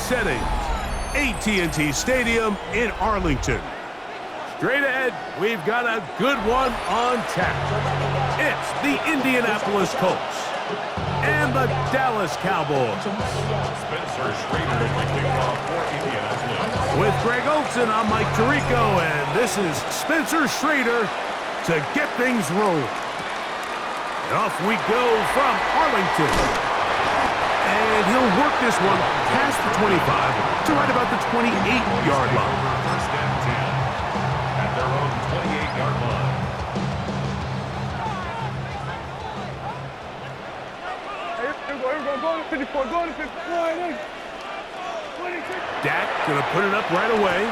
settings. AT&T Stadium in Arlington. Straight ahead, we've got a good one on tap. It's the Indianapolis Colts and the Dallas Cowboys. Spencer Schrader kicking off for Indianapolis. With Greg Olson, I'm Mike Tirico, and this is Spencer Schrader to get things rolling. And off we go from Arlington. And he'll work this one past the 25 to right about the 28-yard line. First and 10 at their own 28-yard line. Go to 54, go to 54. Dak gonna put it up right away.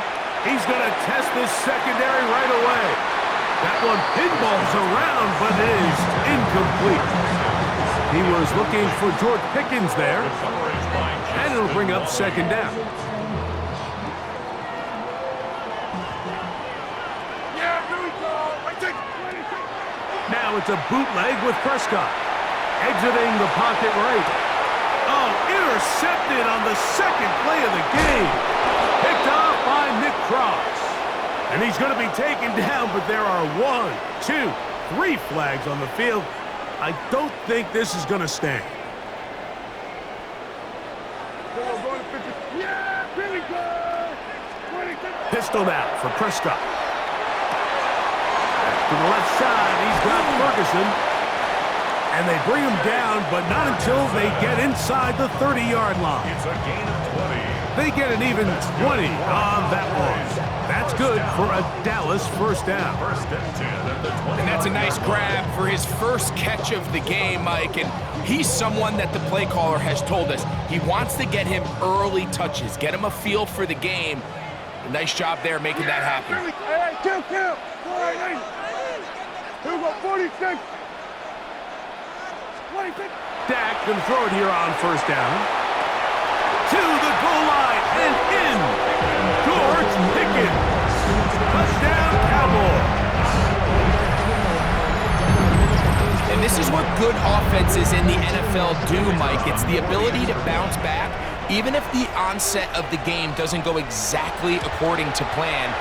He's gonna test this secondary right away. That one pinballs around, but it is incomplete. He was looking for George Pickens there, and it'll bring up second down. Now it's a bootleg with Prescott. Exiting the pocket right. Oh, intercepted on the second play of the game. Picked off by Nick Cross. And he's going to be taken down, but there are 1, 2, 3 flags on the field. I don't think this is going to stand. Pistol out for Prescott. To the left side, he's got Ferguson. And they bring him down, but not until they get inside the 30-yard line. It's a gain of 20. They get an even 20 on that one. That's good for a Dallas first down. First and 10 at the 20. And that's a nice grab for his first catch of the game, Mike. And he's someone that the play caller has told us he wants to get him early touches, get him a feel for the game. A nice job there making that happen. Hey, kill. 49. Here we go, 46. 26. Dak can throw it here on first down. To the goal line and in. George Pickens. Touchdown, Cowboys. And this is what good offenses in the NFL do, Mike. It's the ability to bounce back, even if the onset of the game doesn't go exactly according to plan.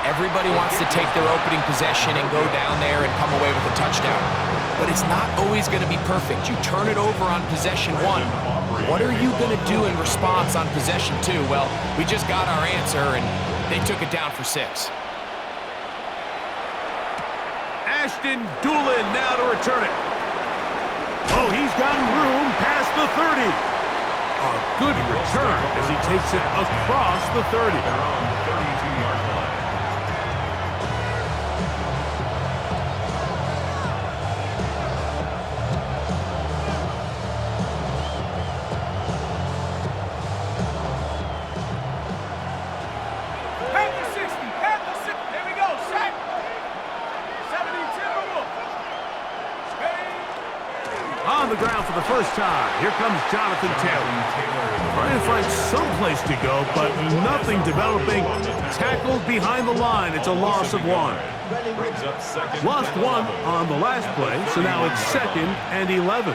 Everybody wants to take their opening possession and go down there and come away with a touchdown. But it's not always going to be perfect. You turn it over on possession 1. What are you going to do in response on possession 2? Well, we just got our answer, and they took it down for 6. Ashton Doolin now to return it. Oh, he's got room past the 30. A good return as he takes it across the 30. Their own 32-yard line. On the ground for the first time. Here comes Jonathan Taylor. Trying to find some place to go, but nothing developing. Tackled behind the line. It's a loss of 1. Lost 1 on the last play, so now it's 2nd and 11.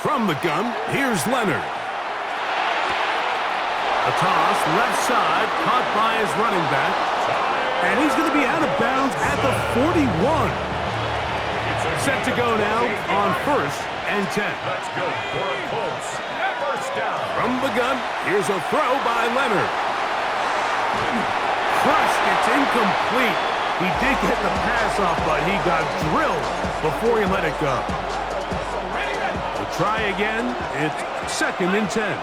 From the gun, here's Leonard. A toss, left side, caught by his running back. And he's going to be out of bounds at the 41. Set to go now on 1st and 10. Let's go for the Colts. First down. From the gun, here's a throw by Leonard. Crushed, it's incomplete. He did get the pass off, but he got drilled before he let it go. We'll try again. It's 2nd and 10.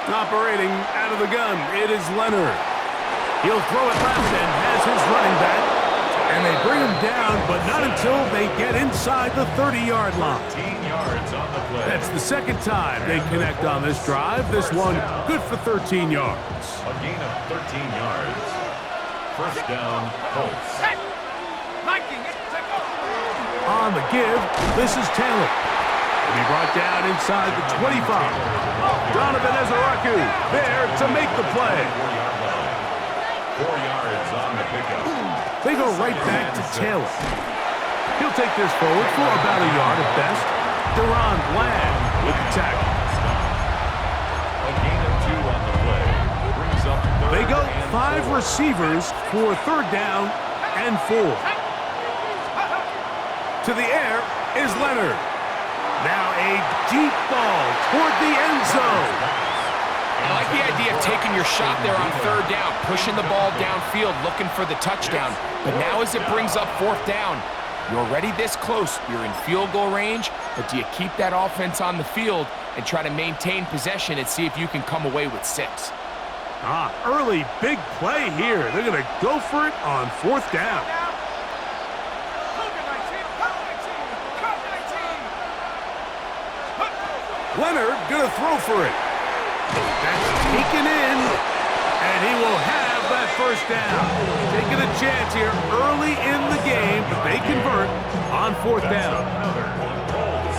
Operating out of the gun, it is Leonard. He'll throw it left and has his running back. And they bring him down, but not until they get inside the 30-yard line. 13 yards on the play. That's the second time they connect on this drive. This one good for 13 yards. A gain of 13 yards. First down, Colts. On the give, this is Taylor. He'll be brought down inside the 25. Donovan Ezaraku there to make the play. 4 yards on the pickup. They go right back to Taylor. He'll He'll take this forward for about a yard at best. Deron Bland with the tackle. A gain of 2 on the play. Brings up third They go and 5 4. receivers for 3rd down and 4. To the air is Leonard. Now a deep ball toward the end zone. I like the idea of taking your shot there on 3rd down, pushing the ball downfield, looking for the touchdown. But now as it brings up 4th down, you're already this close. You're in field goal range, but do you keep that offense on the field and try to maintain possession and see if you can come away with 6? Early big play here. They're going to go for it on 4th down. Leonard going to throw for it. That's taken in, and he will have that 1st down. Taking a chance here early in the game, but they convert on 4th down.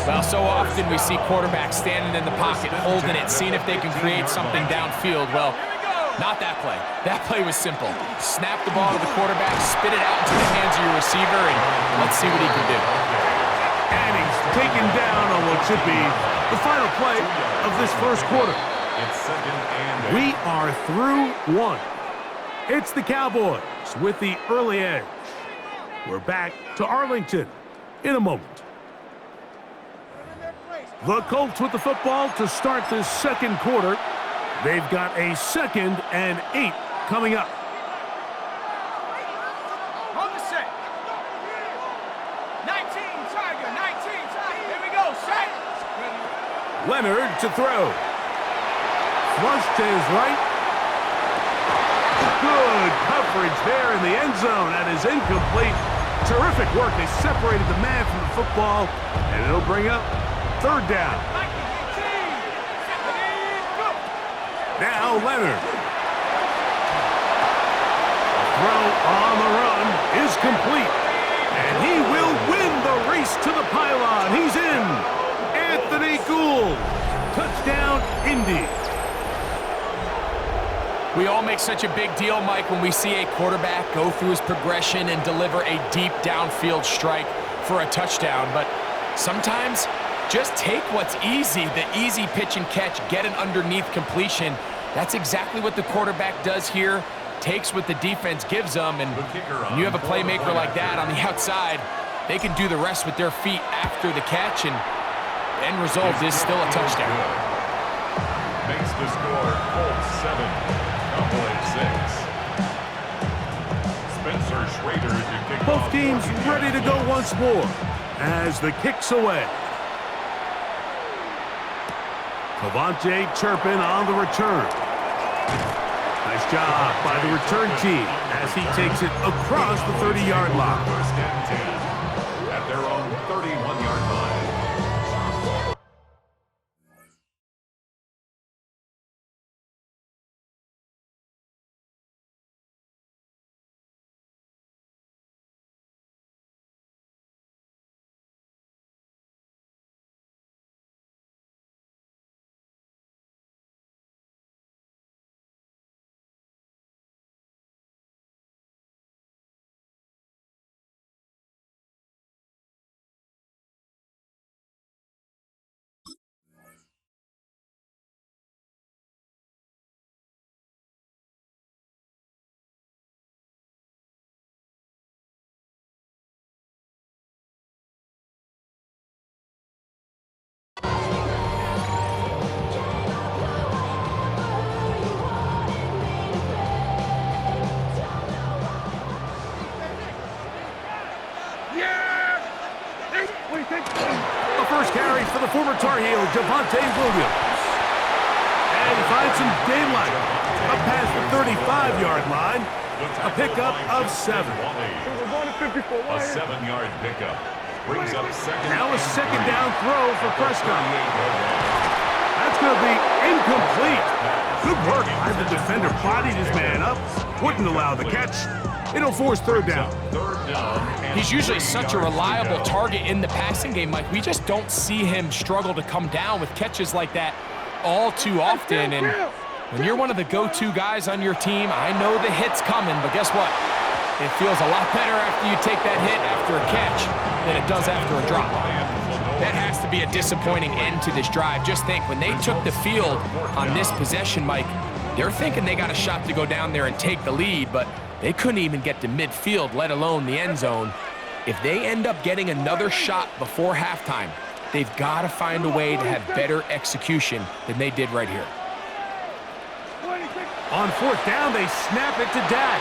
Well, so often we see quarterbacks standing in the pocket, holding it, seeing if they can create something downfield. Well, not that play. That play was simple. Snap the ball to the quarterback, spit it out into the hands of your receiver, and let's see what he can do. And he's taken down on what should be the final play of this 1st quarter. It's 2nd and 8. We are through 1. It's the Cowboys with the early edge. We're back to Arlington in a moment. The Colts with the football to start this 2nd quarter. They've got a 2nd and 8 coming up. On the set. 19, Tiger, 19, Tiger. Here we go, set. Leonard to throw. Flush to his right. Good coverage there in the end zone. That is incomplete. Terrific work. They separated the man from the football, and it'll bring up 3rd down. Now Leonard. Throw on the run is complete. And he will win the race to the pylon. He's in. Anthony Gould. Touchdown, Indy. We all make such a big deal, Mike, when we see a quarterback go through his progression and deliver a deep downfield strike for a touchdown. But sometimes just take what's easy, the easy pitch and catch, get an underneath completion. That's exactly what the quarterback does here, takes what the defense gives them, and when you have a playmaker like that on the outside, they can do the rest with their feet after the catch, and the end result is still a touchdown. Makes the score Colts 7, Cowboys 6. Spencer Schrader to kick Both off teams 14 ready to go once more as the kick's away. Cavante Turpin on the return. Nice job by the return team as he takes it across the 30-yard line. 1st and 10 at their own 31-yard line. The first carry for the former Tar Heel, Javonte Williams. And he finds some daylight up past the 35-yard line. A pickup of 7. A 7-yard pickup. Brings up 2nd. Now a 2nd down throw for Prescott. That's going to be incomplete. Good work by the defender. Bodied his man up. Wouldn't allow the catch. It'll force 3rd down. 3rd down. He's usually such a reliable target in the passing game, Mike. We just don't see him struggle to come down with catches like that all too often. And when you're one of the go-to guys on your team, I know the hit's coming, but guess what? It feels a lot better after you take that hit after a catch than it does after a drop. That has to be a disappointing end to this drive. Just think, when they took the field on this possession, Mike, they're thinking they got a shot to go down there and take the lead, but they couldn't even get to midfield, let alone the end zone. If they end up getting another shot before halftime, they've got to find a way to have better execution than they did right here. On fourth down, they snap it to Dak.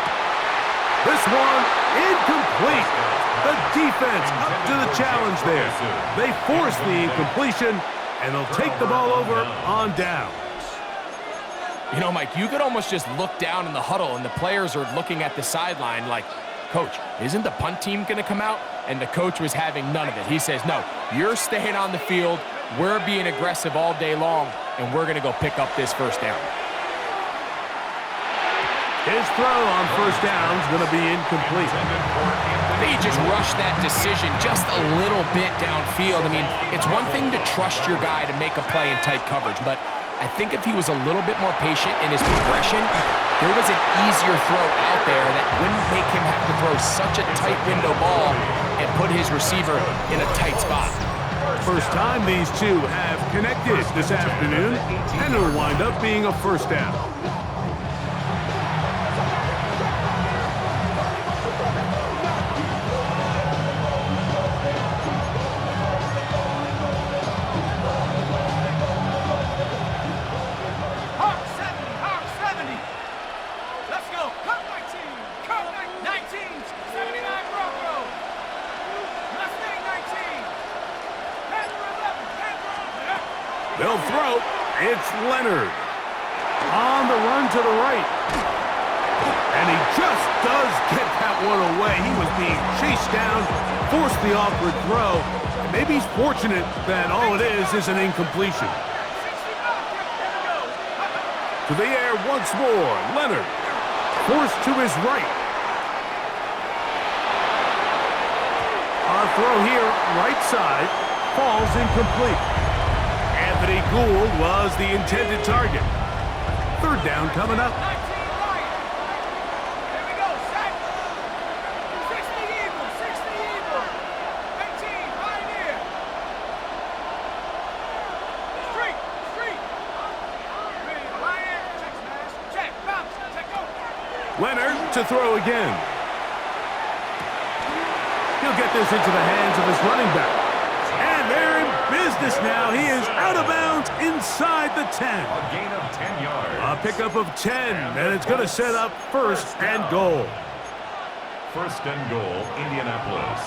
This one, incomplete. The defense up to the challenge there. They force the incompletion, and they'll take the ball over on downs. You know, Mike, you could almost just look down in the huddle, and the players are looking at the sideline like, Coach, isn't the punt team going to come out? And the coach was having none of it. He says, no, you're staying on the field. We're being aggressive all day long, and we're going to go pick up this first down. His throw on first down is going to be incomplete. They just rushed that decision just a little bit downfield. I mean, it's one thing to trust your guy to make a play in tight coverage, but I think if he was a little bit more patient in his progression, there was an easier throw out there that wouldn't make him have to throw such a tight window ball and put his receiver in a tight spot. First time these two have connected this afternoon, and it'll wind up being a first down. They'll throw. It's Leonard. On the run to the right. And he just does get that one away. He was being chased down, forced the awkward throw. Maybe he's fortunate that all it is an incompletion. To the air once more. Leonard. Forced to his right. Our throw here, right side, falls incomplete. Anthony Gould was the intended target. Third down coming up. Leonard to throw again. He'll get this into the hands of his running back. And they're in business now. He is out of bounds inside the 10. A gain of 10 yards. A pickup of 10, and it's going to set up first and goal. First and goal, Indianapolis.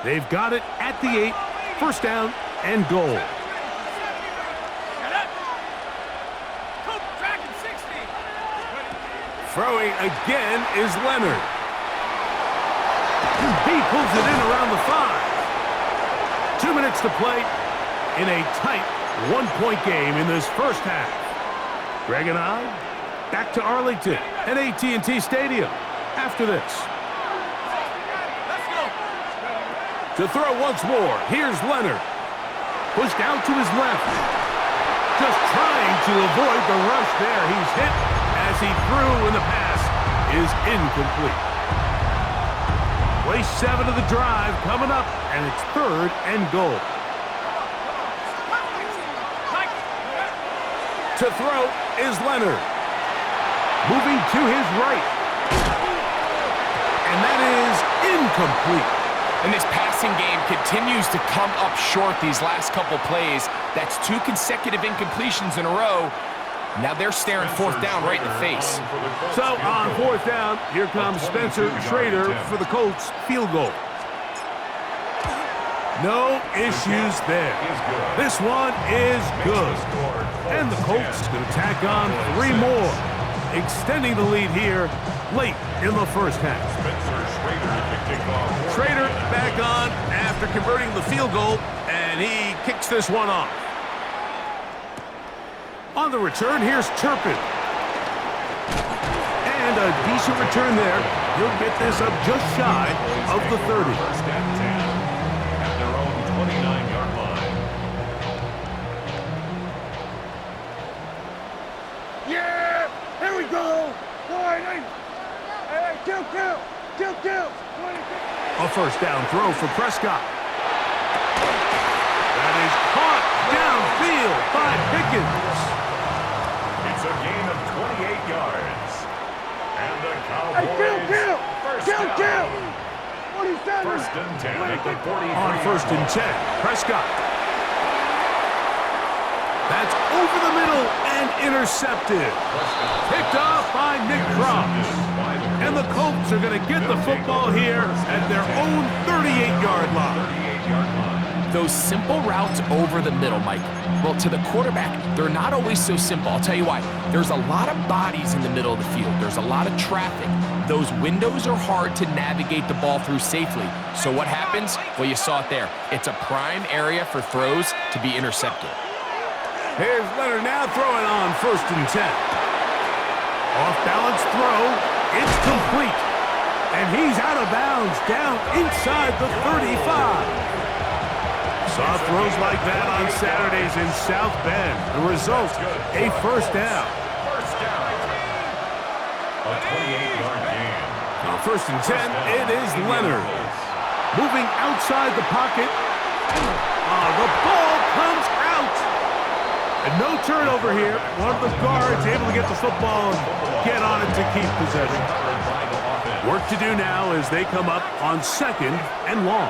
They've got it at the 8. First down and goal. Throwing again is Leonard. He pulls it in around the 5. 2 minutes to play in a tight one-point game in this first half. Greg and I back to Arlington at AT&T Stadium after this. To throw once more, here's Leonard. Pushed out to his left. Just trying to avoid the rush there. He's hit as he threw, and the pass is incomplete. Play 7 of the drive coming up, and it's third and goal. To throw is Leonard. Moving to his right. And that is incomplete. And this passing game continues to come up short these last couple plays. That's 2 consecutive incompletions in a row. Now they're staring fourth down right in the face. So on fourth down, here comes Spencer Schrader for the Colts field goal. No issues there. This one is good. And the Colts going to tack on 3 more, extending the lead here late in the first half. Schrader back on after converting the field goal, and he kicks this one off. On the return, here's Turpin. And a decent return there. He'll get this up just shy of the 30. First and 10 at their own 29-yard line. Yeah! Hey, kill. A first down throw for Prescott. That is caught downfield by Pickens. It's a gain of 28 yards. And the Hey, Cowboys kill. first down. 47. First and 10 at the 43. On first and 10, Prescott. That's over the middle and intercepted. Picked off by Nick Cross. And the Colts are going to get the football here at their own 38-yard line. Those simple routes over the middle, Mike. Well, to the quarterback, they're not always so simple. I'll tell you why. There's a lot of bodies in the middle of the field. There's a lot of traffic. Those windows are hard to navigate the ball through safely. So what happens? Well, you saw it there. It's a prime area for throws to be intercepted. Here's Leonard now throwing on first and 10. Off-balance throw. It's complete. And he's out of bounds down inside the 35. Saw throws like that on Saturdays in South Bend. The result, a first down. First down. A 28-yard gain. On first and 10, it is Leonard. Moving outside the pocket. The ball comes out. And no turnover here. One of the guards able to get the football and get on it to keep possession. Work to do now as they come up on second and long.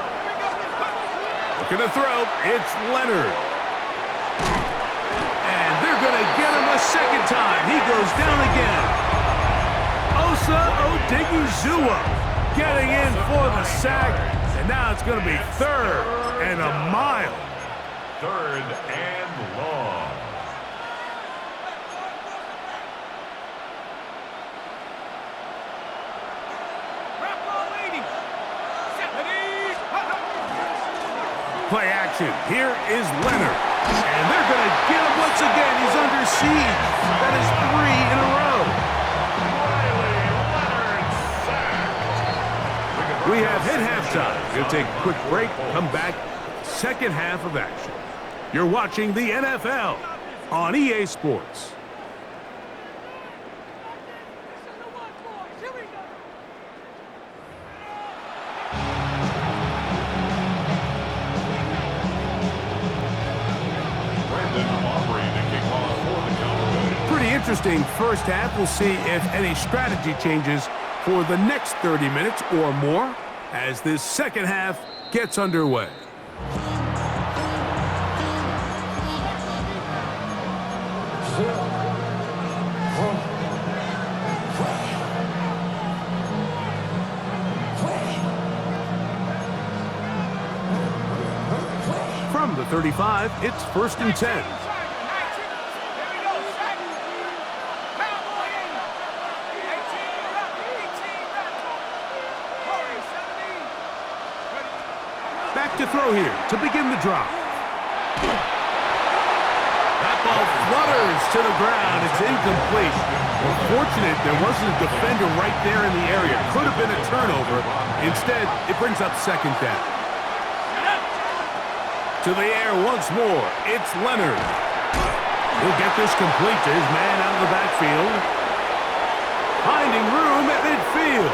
Looking to throw, it's Leonard. And they're going to get him a second time. He goes down again. Osa Odigizua getting in for the sack. And now it's going to be third and a mile. Third and long. Play action. Here is Leonard. And they're going to get him once again. He's under siege. That is 3 in a row. We have hit halftime. We'll take a quick break, come back, second half of action. You're watching the NFL on EA Sports. Interesting first half. We'll see if any strategy changes for the next 30 minutes or more as this second half gets underway. From the 35, it's first and 10. To throw here to begin the drive. That ball flutters to the ground. It's incomplete. Unfortunate there wasn't a defender right there in the area. Could have been a turnover. Instead, it brings up second down. To the air once more. It's Leonard. He'll get this complete to his man out of the backfield. Finding room at midfield.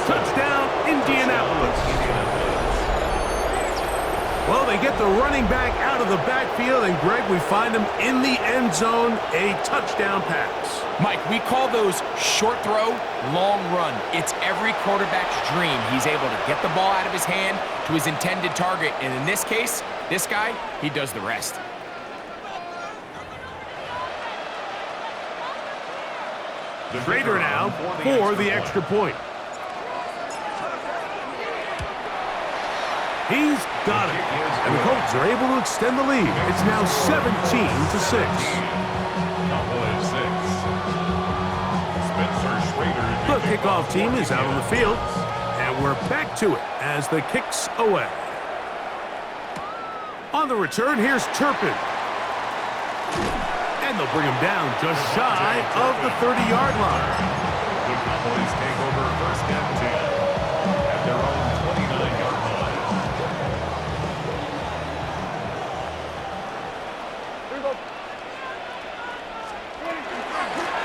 Touchdown, Indianapolis. Well, they get the running back out of the backfield, and Greg, we find him in the end zone, a touchdown pass. Mike, we call those short throw, long run. It's every quarterback's dream. He's able to get the ball out of his hand to his intended target, and in this case, this guy, he does the rest. Schrader now for the extra point. He's got it. And the Colts are able to extend the lead. It's now 17-6. The kickoff team is out on the field. And we're back to it as the kick's away. On the return, here's Turpin. And they'll bring him down just shy of the 30-yard line. The Cowboys take over first and 10 at their own 29-yard line.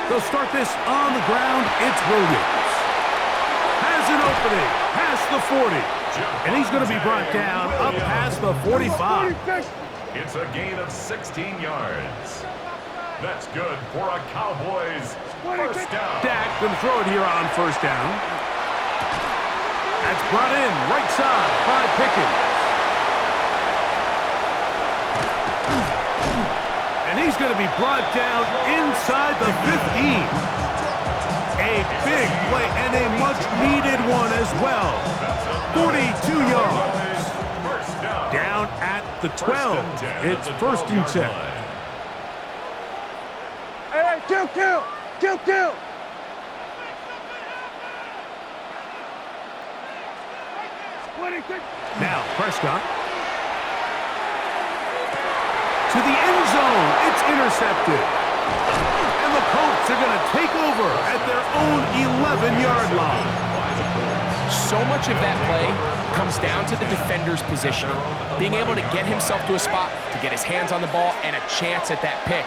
They'll start this on the ground. It's Williams. Has an opening past the 40. And he's going to be brought down up past the 45. It's a gain of 16 yards. That's good for a Cowboys first down. Dak going to throw it here on first down. That's brought in right side by Pickens. And he's going to be brought down inside the 15. A big play and a much-needed one as well. 42 yards. Down at the 12. It's first and 10. Hey, kill! Now Prescott. To the end zone. It's intercepted. And the Colts are going to take over at their own 11-yard line. So much of that play comes down to the defender's positioning, being able to get himself to a spot, to get his hands on the ball, and a chance at that pick.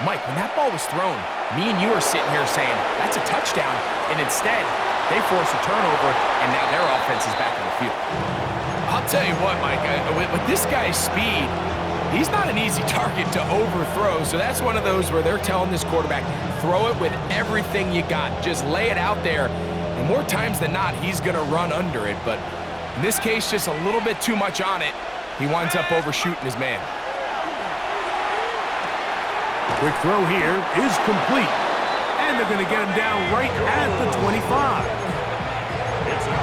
Mike, when that ball was thrown, me and you are sitting here saying, that's a touchdown, and instead, they force a turnover, and now their offense is back on the field. I'll tell you what, Mike, with this guy's speed, he's not an easy target to overthrow, so that's one of those where they're telling this quarterback, throw it with everything you got. Just lay it out there, and more times than not, he's going to run under it, but in this case, just a little bit too much on it. He winds up overshooting his man. Quick throw here is complete. And they're going to get him down right at the 25.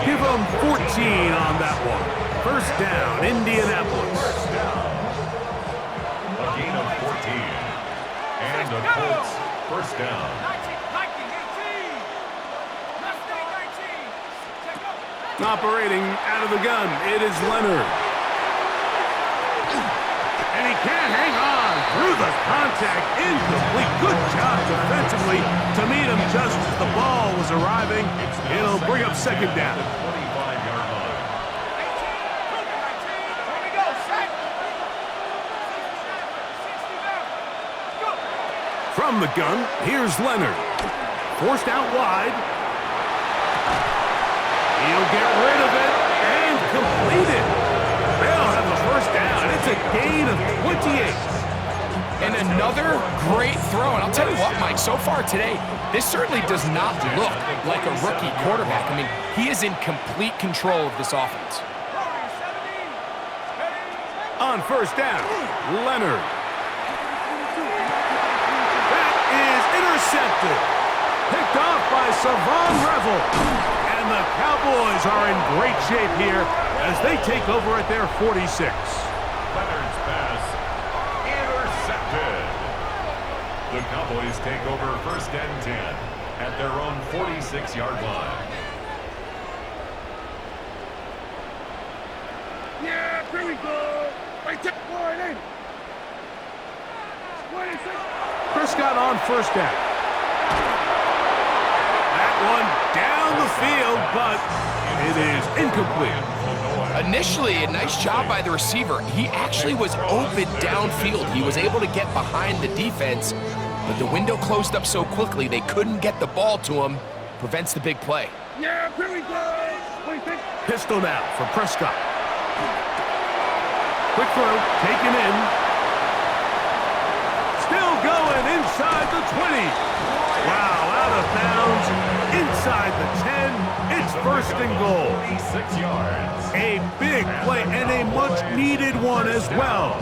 Give him 14 on that one. First down, Indianapolis. A gain of 14. And the Colts first down. Operating out of the gun, it is Leonard. And he can't hang on through the contact. Incomplete. Good job defensively to meet him just as the ball was arriving. It'll bring up second down. 25-yard line. From the gun, here's Leonard. Forced out wide. He'll get rid of it and complete it. They'll have the first down. It's a gain of 28. And another great throw. And I'll tell you what, Mike, so far today, this certainly does not look like a rookie quarterback. I mean, he is in complete control of this offense. On first down, Leonard. That is intercepted. Picked off by Savon Revel. And the Cowboys are in great shape here as they take over at their 46. Leonard's pass intercepted. The Cowboys take over first and 10 at their own 46-yard line. Yeah, here we go. Right there. Prescott on first down. That one down the field, but it is incomplete. Initially, a nice job by the receiver. He actually was open downfield. He was able to get behind the defense, but the window closed up so quickly they couldn't get the ball to him. Prevents the big play. Yeah, here we go. Pistol now for Prescott. Quick throw, taken in. Still going inside the 20. Wow, out of bounds, inside the 10. It's first and goal. 46 yards. A big play and a much-needed one as well.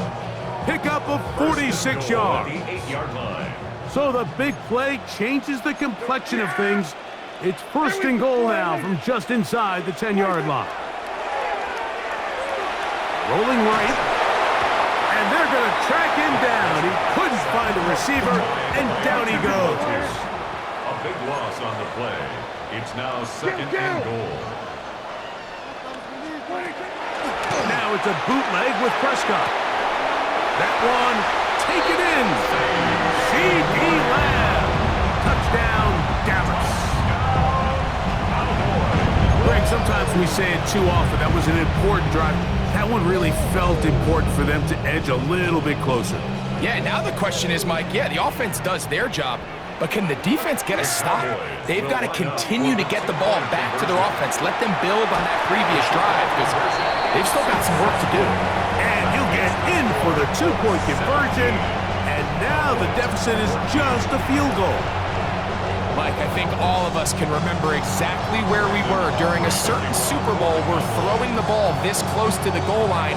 Pickup of 46 yards. 48-yard line. So the big play changes the complexion of things. It's first and goal now from just inside the 10-yard line. Rolling right. And they're going to track him down. He couldn't find a receiver, and down he goes. A big loss on the play. It's now second and goal. Now it's a bootleg with Prescott. That one taken in. C.D. Lamb. Touchdown, Dallas. Greg, sometimes we say it too often. That was an important drive. That one really felt important for them to edge a little bit closer. Yeah, now the question is, Mike, yeah, the offense does their job, but can the defense get a stop? They've got to continue to get the ball back to their offense. Let them build on that previous drive because they've still got some work to do. And he'll get in for the two-point conversion, and now the deficit is just a field goal. Mike, I think all of us can remember exactly where we were during a certain Super Bowl where throwing the ball this close to the goal line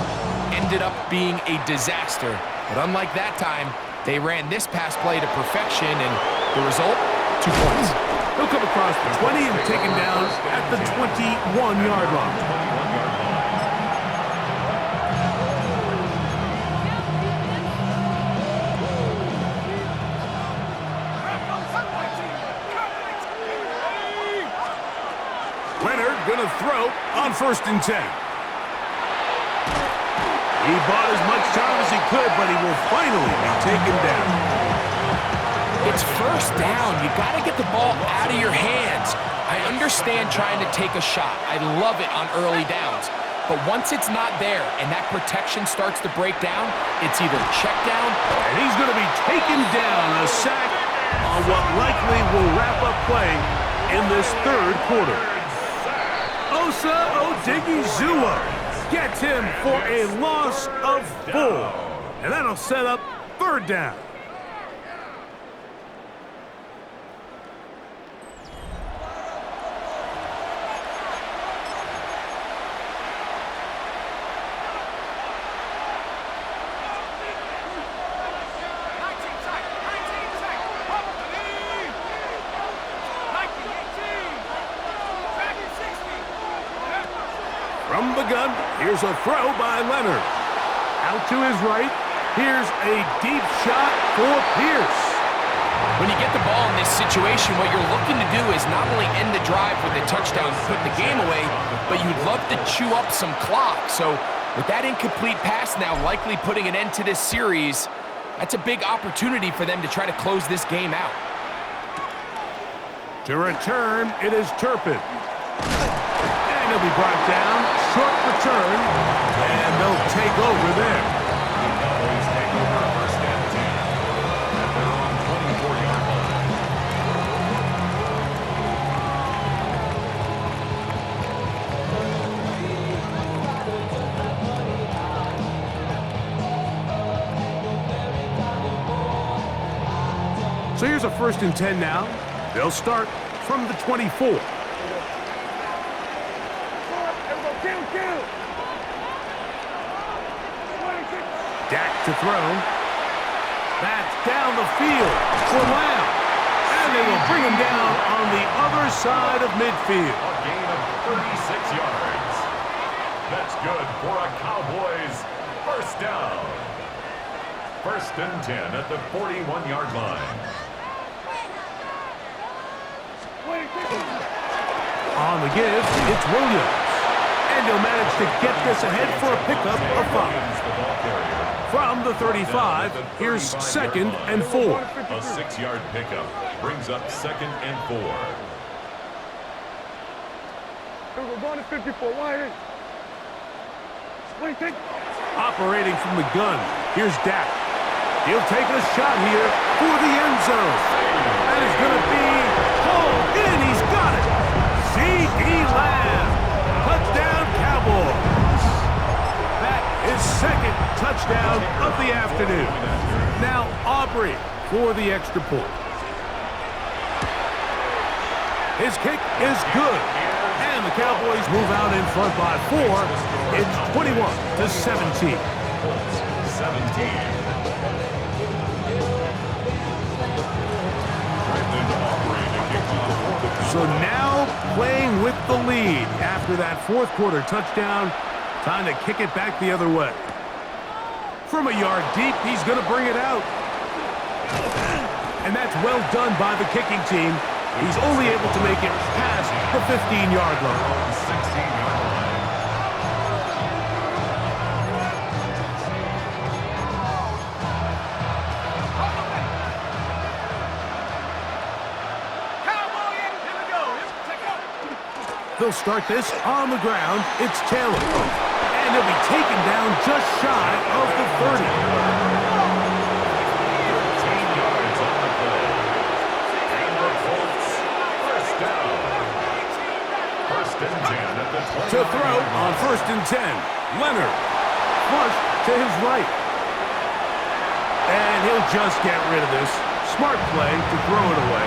ended up being a disaster. But unlike that time, they ran this pass play to perfection, and the result, 2 points. He'll come across the 20 and taken down at the 21-yard line. Leonard gonna throw on 1st and 10. He bought as much time as he could, but he will finally be taken down. It's 1st down. You got to get the ball out of your hands. I understand trying to take a shot. I love it on early downs. But once it's not there and that protection starts to break down, it's either check down. And he's going to be taken down, a sack on what likely will wrap up play in this 3rd quarter. Osa Odigizua gets him for a loss of 4. And that'll set up 3rd down. From the gun, here's a throw by Leonard. Out to his right, here's a deep shot for Pierce. When you get the ball in this situation, what you're looking to do is not only end the drive with a touchdown to put the game away, but you'd love to chew up some clock. So with that incomplete pass now likely putting an end to this series, that's a big opportunity for them to try to close this game out. To return, it is Turpin. And he'll be brought down. Short return. And they'll take over there. The Cowboys take over 1st and 10 at their own 24-yard line. So here's a 1st and 10 now. They'll start from the 24. Dak to throw. That's down the field for Lamb. And they will bring him down on the other side of midfield. A gain of 36 yards. That's good for a Cowboys 1st down. 1st and 10 at the 41-yard line. On the give, it's Williams. And he'll manage to get this ahead for a pickup of 5. From the 35, here's 2nd and 4. A 6-yard pickup brings up 2nd and 4. We're going to 54. Why? Operating from the gun, here's Dak. He'll take a shot here for the end zone. That is going to be pulled in. He's got it. C.D. Lamb. Touchdown, Cowboys. That is 2nd touchdown of the afternoon. Now Aubrey for the extra point. His kick is good. And the Cowboys move out in front by 4. It's 21-17. 17. So now playing with the lead after that 4th quarter touchdown. Time to kick it back the other way. From a yard deep, he's going to bring it out. And that's well done by the kicking team. He's only able to make it past the 15-yard line. 16-yard line. They'll start this on the ground. It's Taylor. And he'll be taken down just shy of the 30. first and 10. Leonard. Flush to his right. And he'll just get rid of this. Smart play to throw it away.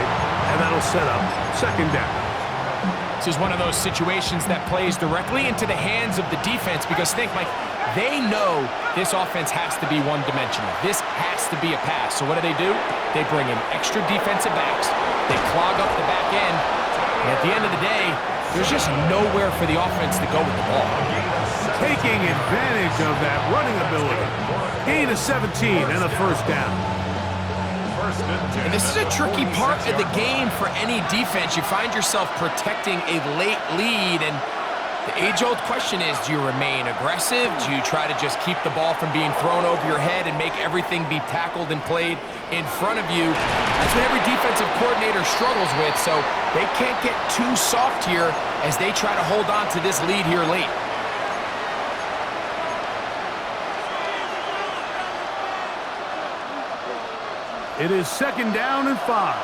And that'll set up second down. This is one of those situations that plays directly into the hands of the defense because think, Mike, they know this offense has to be one-dimensional. This has to be a pass. So what do? They bring in extra defensive backs. They clog up the back end. And at the end of the day, there's just nowhere for the offense to go with the ball. Taking advantage of that running ability. Gain of 17 and a first down. And this is a tricky part of the game for any defense. You find yourself protecting a late lead, and the age-old question is, do you remain aggressive? Do you try to just keep the ball from being thrown over your head and make everything be tackled and played in front of you? That's what every defensive coordinator struggles with, so they can't get too soft here as they try to hold on to this lead here late. It is second down and 5.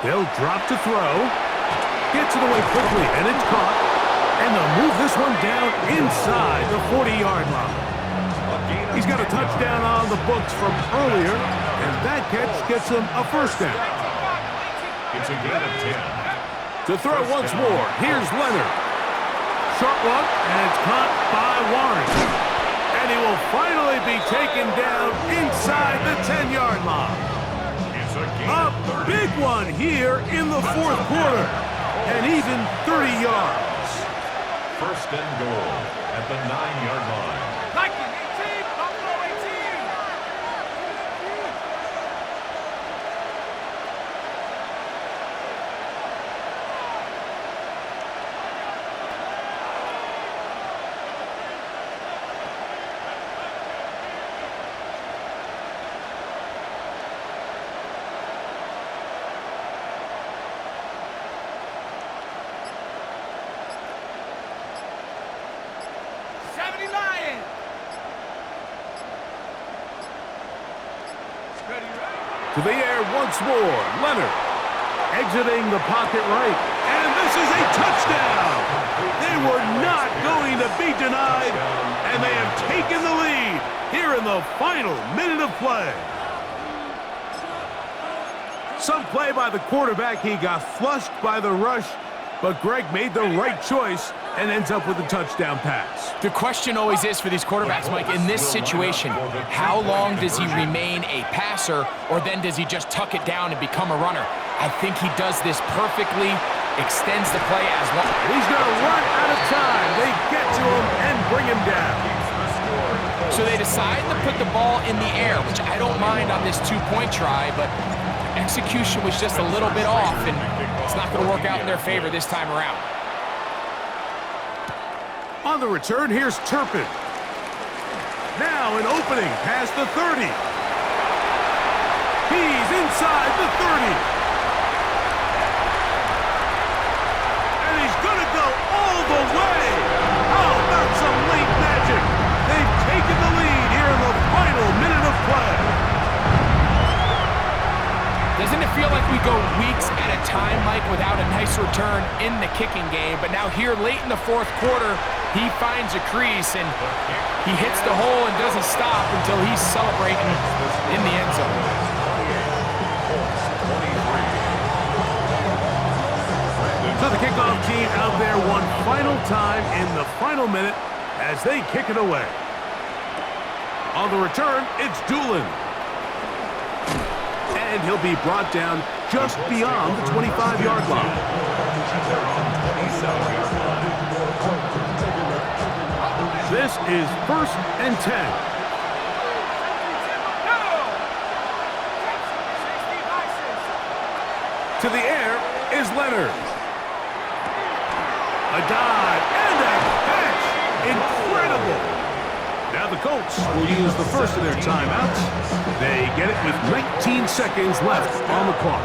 They'll drop to throw. Gets it away quickly, and it's caught. And they'll move this one down inside the 40-yard line. He's got a touchdown on the books from earlier, and that catch gets him a first down. It's a gain of 10. To throw once more, here's Leonard. Short one, and it's caught by Warren. And he will finally be taken down inside the 10-yard line. A big one here in the fourth quarter, and even 30 yards. First and goal at the 9-yard line. To the air once more, Leonard. Exiting the pocket right. And this is a touchdown! They were not going to be denied, and they have taken the lead here in the final minute of play. Some play by the quarterback. He got flushed by the rush, but Greg made the right choice and ends up with a touchdown pass. The question always is for these quarterbacks, Mike, in this situation, how long does he remain a passer, or then does he just tuck it down and become a runner? I think he does this perfectly, extends the play as long. He's going to run out of time. They get to him and bring him down. So they decide to put the ball in the air, which I don't mind on this two-point try, but execution was just a little bit off, and it's not going to work out in their favor this time around. On the return, here's Turpin. Now an opening past the 30. He's inside the 30. And he's going to go all the way. How about some late magic? They've taken the lead here in the final minute of play. Doesn't it feel like we go weeks at a time, Mike, without a nice return in the kicking game? But now here late in the fourth quarter, he finds a crease, and he hits the hole and doesn't stop until he's celebrating in the end zone. So the kickoff team out there one final time in the final minute as they kick it away. On the return, it's Doolin. And he'll be brought down just beyond the 25-yard line. This is first and 10. To the air is Leonard. A dive and a catch. Incredible. Now the Colts will use the first of their timeouts. They get it with 19 seconds left on the clock.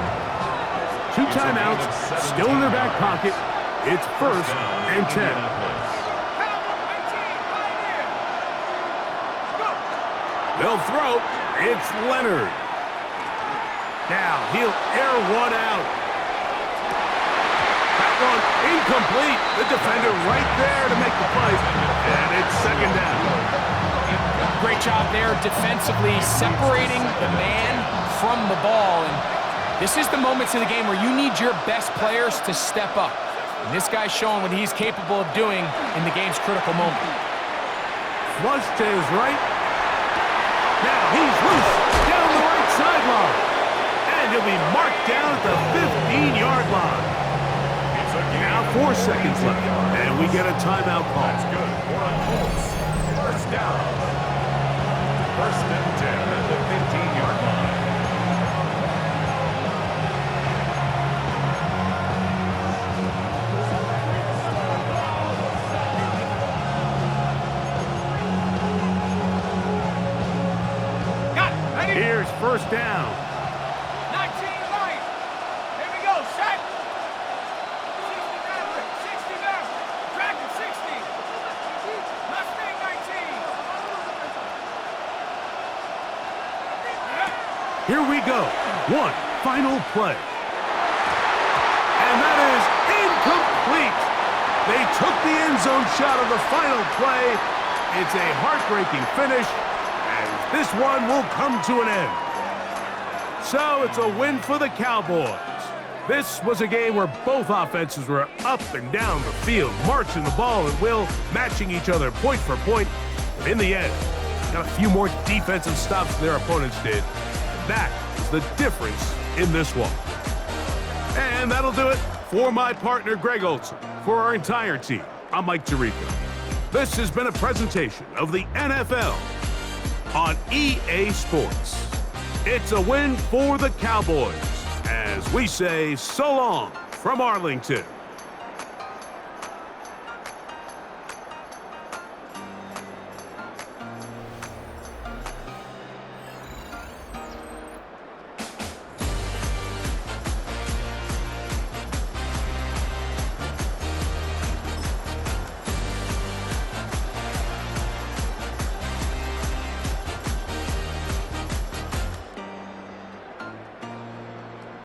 2 timeouts still in their back pocket. It's first and 10. They'll throw. It's Leonard. Now he'll air one out. That one incomplete. The defender right there to make the play. And it's second down. Great job there defensively, separating the man from the ball. And this is the moments of the game where you need your best players to step up. And this guy's showing what he's capable of doing in the game's critical moment. Flush to his right. Now he's loose down the right sideline. And he'll be marked down at the 15-yard line. Now 4 seconds left. And we get a timeout call. That's good for the Colts. First down. First and 10 at the 15-yard line. Here's first down. 19 right. Here we go. Set. 60 Maverick. 60 Maverick. Dragon 60. Mustang 19. Here we go. One final play. And that is incomplete. They took the end zone shot of the final play. It's a heartbreaking finish. This one will come to an end. So it's a win for the Cowboys. This was a game where both offenses were up and down the field, marching the ball at will, matching each other point for point. But in the end, got a few more defensive stops than their opponents did. And that is the difference in this one. And that'll do it for my partner, Greg Olson. For our entire team, I'm Mike Tirico. This has been a presentation of the NFL on EA Sports. It's a win for the Cowboys, as we say so long from Arlington.